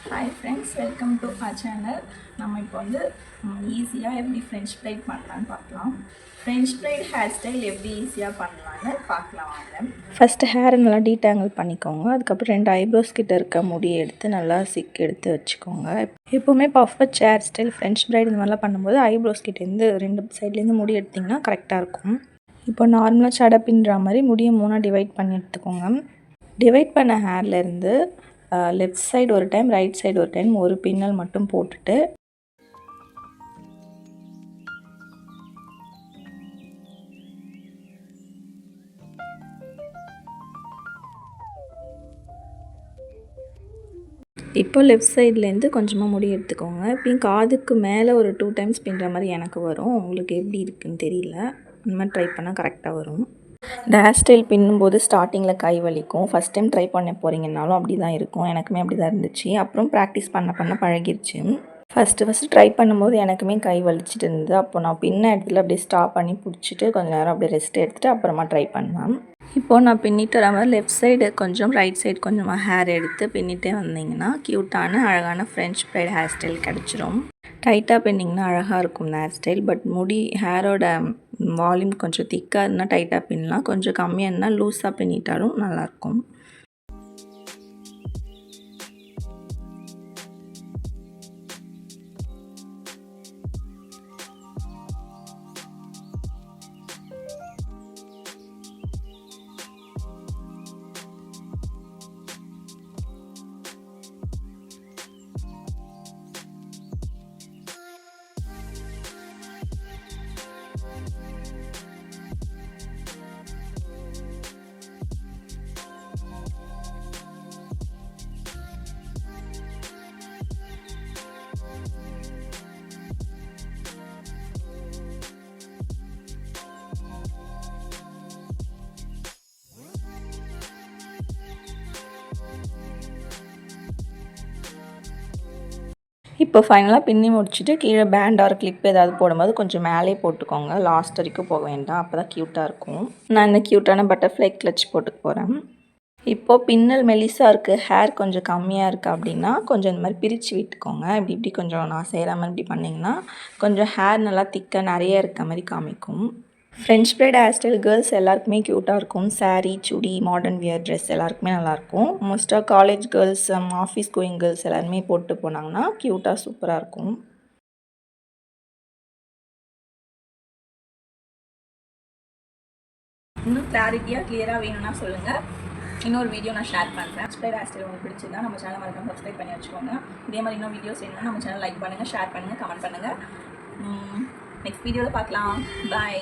Hi friends, welcome to our channel. நம்ம இப்போ வந்து ஈஸியாக எப்படி ஃப்ரெஞ்ச் ஃப்ரைட் பண்ணலான்னு பார்க்கலாம். ஃப்ரெஞ்ச் ஃப்ரைட் ஹேர் ஸ்டைல் எப்படி ஈஸியாக பண்ணலான்னு பார்க்கலாம் வாங்க. ஃபஸ்ட்டு ஹேரை நல்லா டீடாங்கிள் பண்ணிக்கோங்க. அதுக்கப்புறம் 2 ஐப்ரோஸ் கிட்ட இருக்க முடியை எடுத்து நல்லா எடுத்து வச்சுக்கோங்க. எப்போவுமே buffet hair style French fried இந்த மாதிரிலாம் பண்ணும்போது ஐப்ரோஸ் கிட்டேருந்து 2 சைட்லேருந்து முடி எடுத்திங்கன்னா கரெக்டாக இருக்கும். இப்போ நார்மலாக சடை பின்னுற மாதிரி முடியை 3 டிவைட் பண்ணி எடுத்துக்கோங்க. டிவைட் பண்ண ஹேர்லேருந்து லெஃப்ட் சைடு ஒரு டைம், ரைட் சைடு ஒரு டைம் ஒரு பின்னல் மட்டும் போட்டுட்டு இப்போ லெஃப்ட் சைட்லேருந்து கொஞ்சமாக முடி எடுத்துக்கோங்க. இப்போயும் காதுக்கு மேலே ஒரு 2 டைம்ஸ் பின்னுற மாதிரி எனக்கு வரும். உங்களுக்கு எப்படி இருக்குன்னு தெரியல. இந்த மாதிரி ட்ரை பண்ணால் கரெக்டாக வரும். இந்த ஹேர் ஸ்டைல் பின்னும்போது ஸ்டார்டிங்கில் கை வலிக்கும். ஃபஸ்ட் டைம் ட்ரை பண்ண போகிறீங்கன்னாலும் அப்படி தான் இருக்கும். எனக்குமே அப்படி தான் இருந்துச்சு. அப்புறம் ப்ராக்டிஸ் பண்ண பழகிருச்சு. ஃபஸ்ட்டு ட்ரை பண்ணும்போது எனக்குமே கை வலிச்சிட்டு இருந்தது. அப்போ நான் பின்ன இடத்துல அப்படியே ஸ்டாப் பண்ணி பிடிச்சிட்டு கொஞ்சம் நேரம் அப்படியே ரெஸ்ட் எடுத்துகிட்டு அப்புறமா ட்ரை பண்ணேன். இப்போது நான் பின்னிட்டு வர மாதிரி லெஃப்ட் சைடு கொஞ்சம், ரைட் சைடு கொஞ்சமாக ஹேர் எடுத்து பின்னிட்டே வந்தீங்கன்னா க்யூட்டான அழகான ஃப்ரெஞ்ச் ஃப்ரைட் ஹேர் ஸ்டைல் கிடச்சிரும். டைட்டாக பின்னிங்கன்னா அழகாக இருக்கும் இந்த ஹேர் ஸ்டைல். பட் முடி ஹேரோட வால்யூம் கொஞ்சம் திக்காக இருந்தால் டைட்டாக பின்னலாம், கொஞ்சம் கம்மியாக இருந்தால் லூஸாக பின்னிட்டாலும் நல்லாயிருக்கும். இப்போ ஃபைனலாக பின்னி முடிச்சுட்டு கீழே பேண்ட் ஆர் கிளிப் ஏதாவது போடும்போது கொஞ்சம் மேலே போட்டுக்கோங்க. லாஸ்ட் வரைக்கும் போக வேண்டாம், அப்போ தான் க்யூட்டாக இருக்கும். நான் இந்த க்யூட்டான பட்டர்ஃப்ளை கிளச் போட்டுக்க போகிறேன். இப்போது பின்னல் மெலிசாக இருக்குது, ஹேர் கொஞ்சம் கம்மியாக இருக்குது அப்படின்னா கொஞ்சம் இந்த மாதிரி பிரித்து விட்டுக்கோங்க. இப்படி கொஞ்சம் நான் செய்கிற மாதிரி இப்படி பண்ணிங்கன்னா கொஞ்சம் ஹேர் நல்லா திக்காக நிறைய இருக்க மாதிரி காமிக்கும். French fried hair style girls எல்லாருக்குமே க்யூட்டாக இருக்கும். சாரீ, சுடி, மாடர்ன் வியர் ட்ரெஸ் எல்லாருக்குமே நல்லாயிருக்கும். மோஸ்ட்டாக college girls, office going girls எல்லாருமே போட்டு போனாங்கன்னா க்யூட்டாக சூப்பராக இருக்கும். இன்னும் கிளாரிட்டியாக கிளியராக வேணும்னா சொல்லுங்கள், இன்னொரு வீடியோ நான் ஷேர் பண்ணுறேன். ஃப்ரைட் ஹேர் ஸ்டைல் உங்களுக்கு பிடிச்சிருந்தா நம்ம சேனல் மறக்காம சப்ஸ்கிரைப் பண்ணி வச்சுக்கோங்க. இதே மாதிரி இன்னும் வீடியோஸ் வேணும்னா நம்ம சேனல் லைக் பண்ணுங்கள், ஷேர் பண்ணுங்கள், கமெண்ட் பண்ணுங்கள். நெக்ஸ்ட் வீடியோவில் பார்க்கலாம். பாய்.